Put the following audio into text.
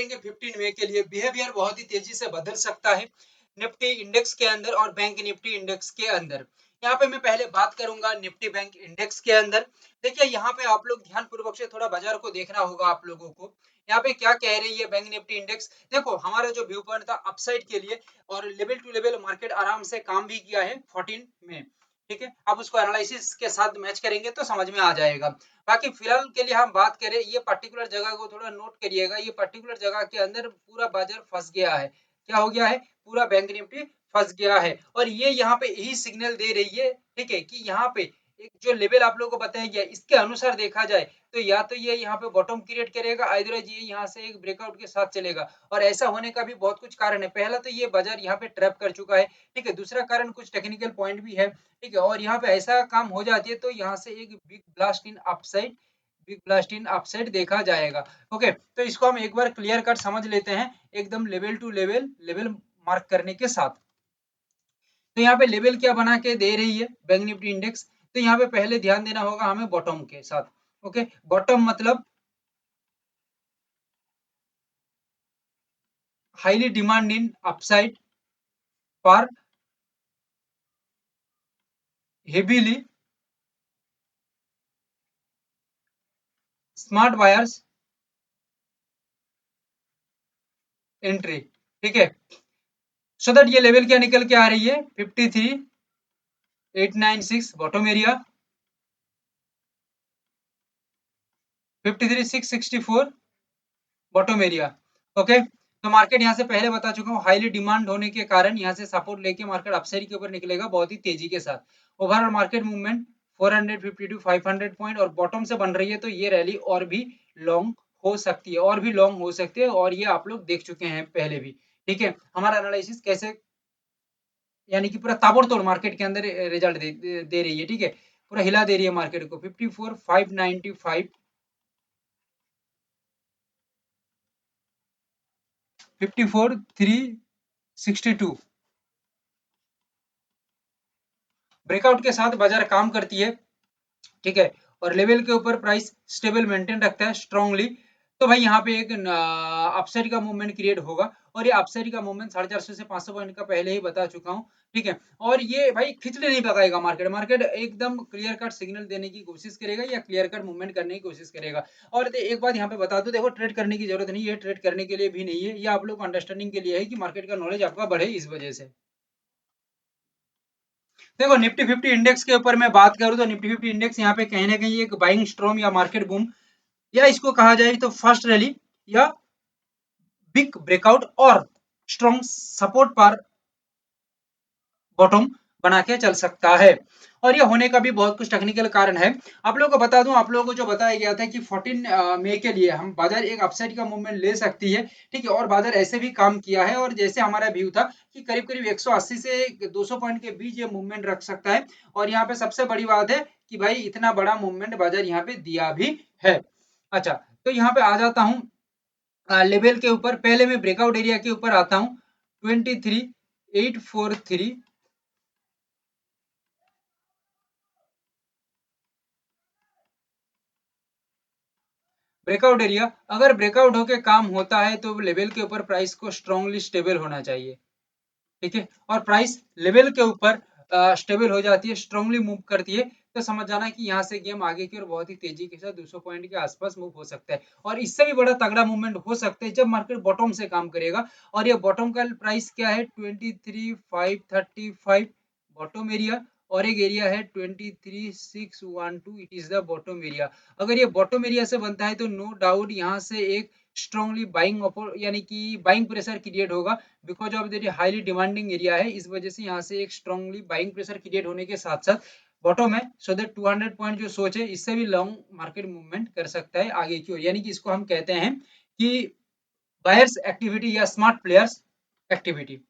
करेंगे 15 मई के लिए। बिहेवियर बहुत ही तेजी से बदल सकता है निफ्टी इंडेक्स के अंदर और बैंक निफ्टी इंडेक्स के अंदर। यहाँ पे मैं पहले बात करूंगा निफ्टी बैंक इंडेक्स के अंदर। देखिए यहाँ पे आप लोग ध्यान पूर्वक से थोड़ा बाजार को देखना होगा आप लोगों को। यहाँ पे क्या कह रही है बैंक निफ्टी इंडेक्स। देखो हमारा जो व्यू पॉइंट था अपसाइड के लिए, और लेवल टू लेवल मार्केट आराम से काम भी किया है 14 में। ठीक है, अब उसको एनालिसिस के साथ मैच करेंगे तो समझ में आ जाएगा। बाकी फिलहाल के लिए हम बात करें, ये पर्टिकुलर जगह को थोड़ा नोट करिएगा। ये पर्टिकुलर जगह के अंदर पूरा बाजार फंस गया है। क्या हो गया है? पूरा बैंक निफ्टी फंस गया है। और ये यहाँ पे यही सिग्नल दे रही है, ठीक है, कि यहाँ पे एक जो लेवल आप लोगों को बताया गया इसके अनुसार देखा जाए तो या तो ये यहाँ पे बॉटम क्रिएट करेगा, अदरवाइज ये यहाँ से एक ब्रेकआउट के साथ चलेगा। और ऐसा होने का भी बहुत कुछ कारण है। पहला तो ये बाजार यहाँ पे ट्रैप कर चुका है, ठीक है। दूसरा कारण कुछ टेक्निकल पॉइंट भी है, ठीक है। और यहाँ पे ऐसा काम हो जाती है तो यहाँ से एक बिग ब्लास्ट इन अपसाइड देखा जाएगा। ओके, तो इसको हम एक बार क्लियर कट समझ लेते हैं एकदम लेवल टू लेवल मार्क करने के साथ। तो यहाँ पे लेवल क्या बना के दे रही है बैंक निफ्टी इंडेक्स। तो यहाँ पे पहले ध्यान देना होगा हमें बॉटम के साथ। ओके, बॉटम मतलब highly demand in upside for heavily smart buyers entry, ठीक है। सो दैट ये लेवल क्या निकल के आ रही है 53,896 bottom area, 53,664 bottom area. Okay, तो मार्केट यहाँ से पहले बता चुका हूँ हाईली डिमांड होने के कारण यहाँ से सपोर्ट लेके मार्केट अपसाइड के ऊपर निकलेगा बहुत ही तेजी के साथ। Overall market movement 450 to 500 point और बॉटम से बन रही है, तो ये रैली और भी लॉन्ग हो सकती है, और भी लॉन्ग हो सकती है, और ये आप लोग देख चुके हैं पहले भी। ठीक है, हमारा एनालिसिस कैसे यानी कि पूरा ताबड़तोड़ मार्केट के अंदर रिजल्ट दे रही है, ठीक है। पूरा हिला दे रही है मार्केट को। 54,595, 54,362 ब्रेकआउट के साथ बाजार काम करती है, ठीक है। और लेवल के ऊपर प्राइस स्टेबल मेंटेन रखता है स्ट्रांगली। तो भाई यहाँ पे एक अपसाइड का मूवमेंट क्रिएट होगा, और ये अपसाइड का मूवमेंट 450 से 500 पॉइंट का पहले ही बता चुका हूँ, ठीक है। और ये भाई खिंचने नहीं पाएगा मार्केट। मार्केट एकदम क्लियर कट सिग्नल देने की कोशिश करेगा या क्लियर कट मूवमेंट करने की कोशिश करेगा। और एक बात यहाँ पे बता दो, देखो ट्रेड करने की जरूरत नहीं है, ट्रेड करने के लिए भी नहीं है, ये आप लोग अंडरस्टैंडिंग के लिए है कि मार्केट का नॉलेज आपका बढ़े इस वजह से। देखो निफ्टी 50 इंडेक्स के ऊपर मैं बात करूं तो निफ्टी 50 इंडेक्स यहाँ पे कहीं ना कहीं एक बाइंग स्ट्रॉम या मार्केट बूम, या इसको कहा जाए तो फर्स्ट रैली या बिग ब्रेकआउट और स्ट्रॉन्ग सपोर्ट पर बॉटम बना के चल सकता है। और ये होने का भी बहुत कुछ टेक्निकल कारण है। आप लोगों को बता दूं, आप लोगों को जो बताया गया था कि 14 मई के लिए हम बाजार एक अपसाइड का मूवमेंट ले सकती है, ठीक है। और बाजार ऐसे भी काम किया है, और जैसे हमारा व्यू था कि करीब करीब 180 से 200 पॉइंट के बीच ये मूवमेंट रख सकता है। और यहाँ पे सबसे बड़ी बात है कि भाई इतना बड़ा मूवमेंट बाजार यहाँ पे दिया भी है। अच्छा, तो यहाँ पे आ जाता हूँ लेवल के ऊपर। पहले मैं ब्रेकआउट एरिया के ऊपर आता हूँ 23,843 ब्रेकआउट एरिया। अगर ब्रेकआउट होके काम होता है तो लेवल के ऊपर प्राइस को स्ट्रांगली स्टेबल होना चाहिए, ठीक है। और प्राइस लेवल के ऊपर स्टेबल हो जाती है, स्ट्रांगली मूव करती है, तो समझ जाना कि यहाँ से गेम आगे की और बहुत ही तेजी के साथ 200 पॉइंट के आसपास मूव हो सकता है। और इससे भी बड़ा तगड़ा मूवमेंट हो सकता है जब मार्केट बॉटम से काम करेगा। और ये बॉटम का प्राइस क्या है 23,535 बॉटम एरिया, और एक एरिया है 23,612, it is the bottom area. अगर ये बॉटम एरिया से बनता है तो नो डाउट यहाँ से एक स्ट्रांगली बाइंग यानी कि बाइंग प्रेशर क्रिएट होगा, because of the highly demanding area है। इस वजह से यहाँ से एक स्ट्रांगली बाइंग प्रेशर क्रिएट होने के साथ साथ बॉटम है, सो दैट 200 पॉइंट जो सोच है इससे भी लॉन्ग मार्केट मूवमेंट कर सकता है आगे की ओर। यानी कि इसको हम कहते हैं कि बायर्स एक्टिविटी या स्मार्ट प्लेयर्स एक्टिविटी।